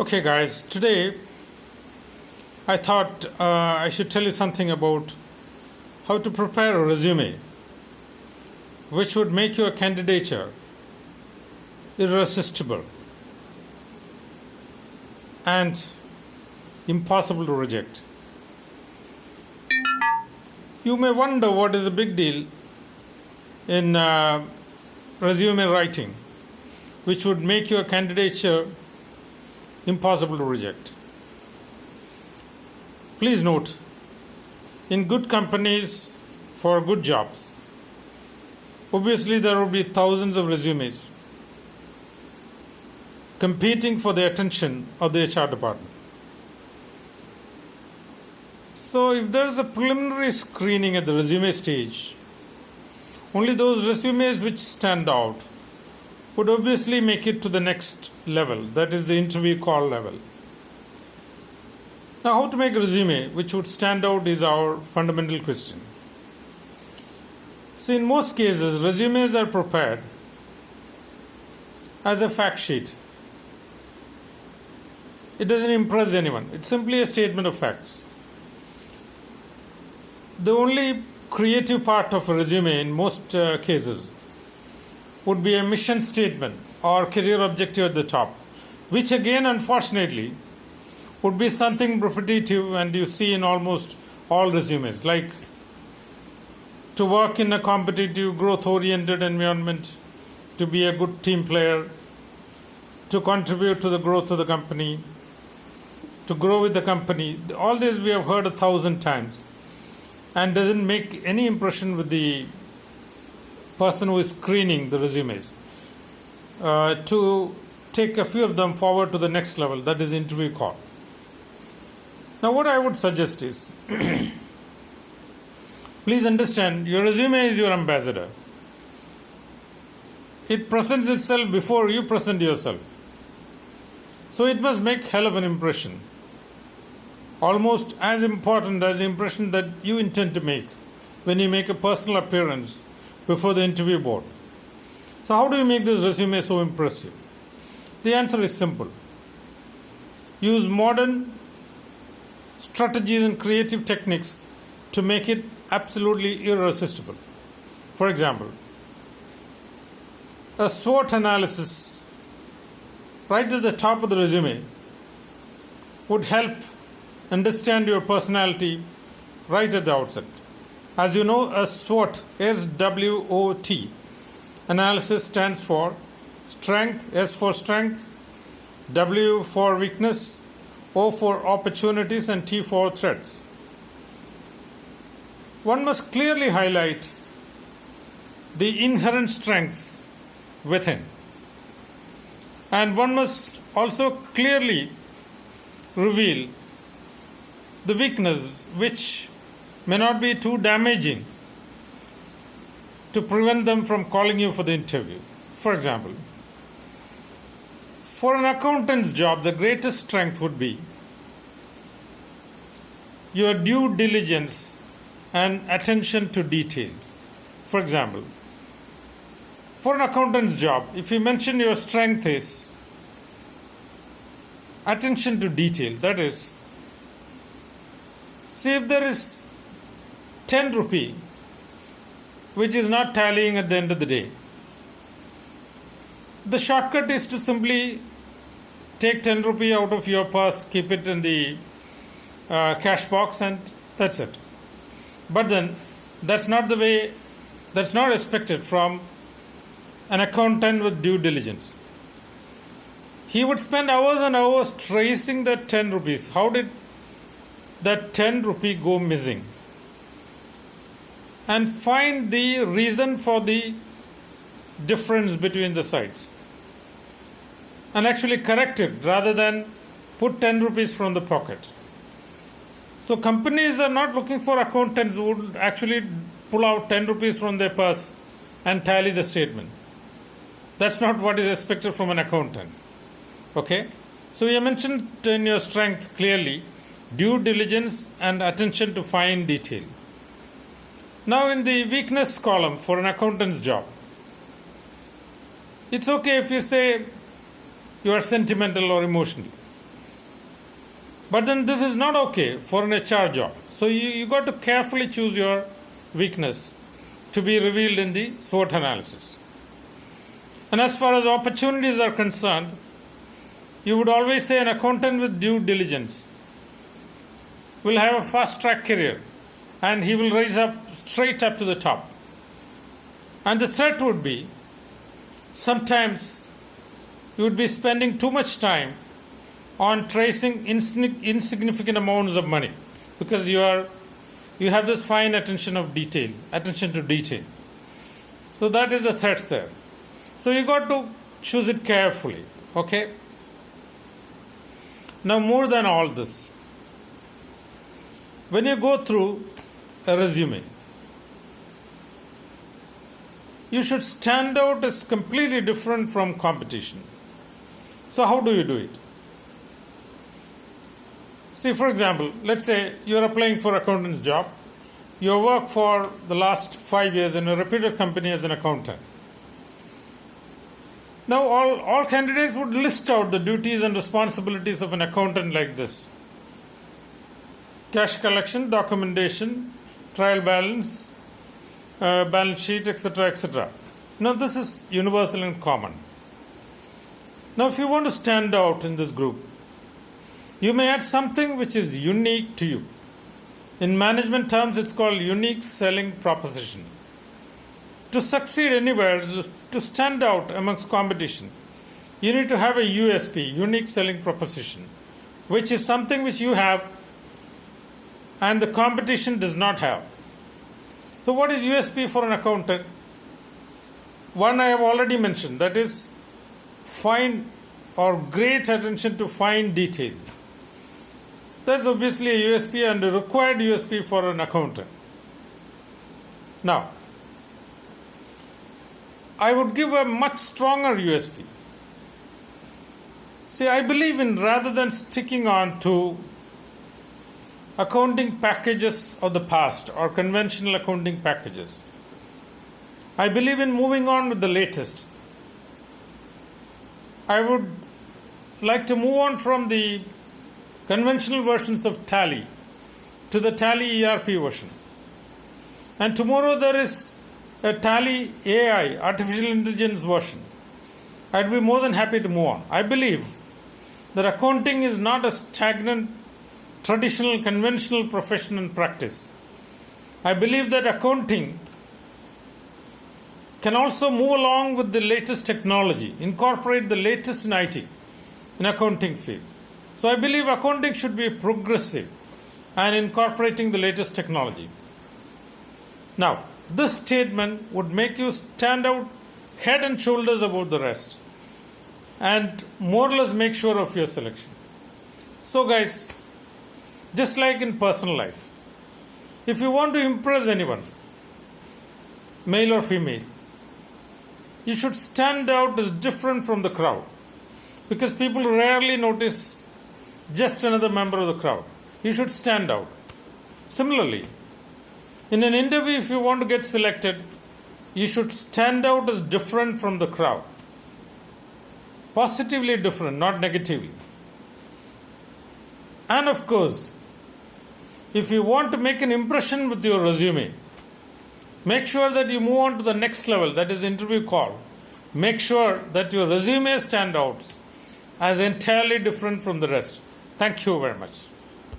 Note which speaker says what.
Speaker 1: Okay, guys, today I thought I should tell you something about how to prepare a resume which would make your candidature irresistible and impossible to reject. You may wonder what is the big deal in resume writing which would make your candidature impossible to reject. Please note, in good companies for good jobs, obviously there will be thousands of resumes competing for the attention of the HR department. So if there is a preliminary screening at the resume stage, only those resumes which stand out would obviously make it to the next level, that is the interview call level. Now, how to make a resume which would stand out is our fundamental question. See, in most cases, resumes are prepared as a fact sheet. It doesn't impress anyone. It's simply a statement of facts. The only creative part of a resume in most cases would be a mission statement or career objective at the top, which again, unfortunately, would be something repetitive and you see in almost all resumes, like to work in a competitive, growth-oriented environment, to be a good team player, to contribute to the growth of the company, to grow with the company. All this we have heard 1,000 times and doesn't make any impression with the person who is screening the resumes to take a few of them forward to the next level, that is interview call. Now what I would suggest is, please understand, your resume is your ambassador. It presents itself before you present yourself. So it must make hell of an impression. Almost as important as the impression that you intend to make when you make a personal appearance before the interview board. So how do you make this resume so impressive? The answer is simple. Use modern strategies and creative techniques to make it absolutely irresistible. For example, a SWOT analysis right at the top of the resume would help understand your personality right at the outset. As you know, a SWOT, S-W-O-T, analysis stands for strength, S for strength, W for weakness, O for opportunities, and T for threats. One must clearly highlight the inherent strengths within. And one must also clearly reveal the weakness which may not be too damaging to prevent them from calling you for the interview. For example, for an accountant's job, the greatest strength would be your due diligence and attention to detail. For example, for an accountant's job, if you mention your strength is attention to detail, that is, see if there is 10 rupee which is not tallying at the end of the day, the shortcut is to simply take 10 rupee out of your purse, keep it in the cash box, and that's it. But then that's not the way, that's not expected from an accountant with due diligence. He would spend hours and hours tracing that 10 rupees. How did that 10 rupee go missing? And find the reason for the difference between the sides and actually correct it rather than put 10 rupees from the pocket. So companies are not looking for accountants who would actually pull out 10 rupees from their purse and tally the statement. That's not what is expected from an accountant. Okay? So you mentioned in your strength clearly due diligence and attention to fine detail. Now in the weakness column for an accountant's job, it's okay if you say you are sentimental or emotional. But then this is not okay for an HR job. So you got to carefully choose your weakness to be revealed in the SWOT analysis. And as far as opportunities are concerned, you would always say an accountant with due diligence will have a fast track career and he will rise up straight up to the top. And the threat would be sometimes you would be spending too much time on tracing insignificant amounts of money because you have this fine attention to detail. So that is the threat there. So you got to choose it carefully, okay? Now more than all this, when you go through a resume, you should stand out as completely different from competition. So how do you do it? See, for example, let's say you're applying for accountant's job. You work for the last 5 years in a reputed company as an accountant. Now, all candidates would list out the duties and responsibilities of an accountant like this: cash collection, documentation, trial balance, balance sheet, etc., etc. Now, this is universal and common. Now, if you want to stand out in this group, you may add something which is unique to you. In management terms, it's called unique selling proposition. To succeed anywhere, to stand out amongst competition, you need to have a USP, unique selling proposition, which is something which you have and the competition does not have. So what is USP for an accountant? One I have already mentioned, that is fine or great attention to fine detail. That's obviously a USP and a required USP for an accountant. Now, I would give a much stronger USP. See, I believe in rather than sticking on to accounting packages of the past or conventional accounting packages, I believe in moving on with the latest. I would like to move on from the conventional versions of Tally to the Tally ERP version. And tomorrow there is a Tally AI, artificial intelligence version. I'd be more than happy to move on. I believe that accounting is not a stagnant, traditional, conventional profession and practice. I believe that accounting can also move along with the latest technology, incorporate the latest in IT, in accounting field. So I believe accounting should be progressive and incorporating the latest technology. Now, this statement would make you stand out head and shoulders above the rest and more or less make sure of your selection. So guys, just like in personal life, if you want to impress anyone, male or female, you should stand out as different from the crowd because people rarely notice just another member of the crowd. You should stand out. Similarly, in an interview, if you want to get selected, you should stand out as different from the crowd. Positively different, not negatively. And of course, if you want to make an impression with your resume, make sure that you move on to the next level, that is interview call. Make sure that your resume stands out as entirely different from the rest. Thank you very much.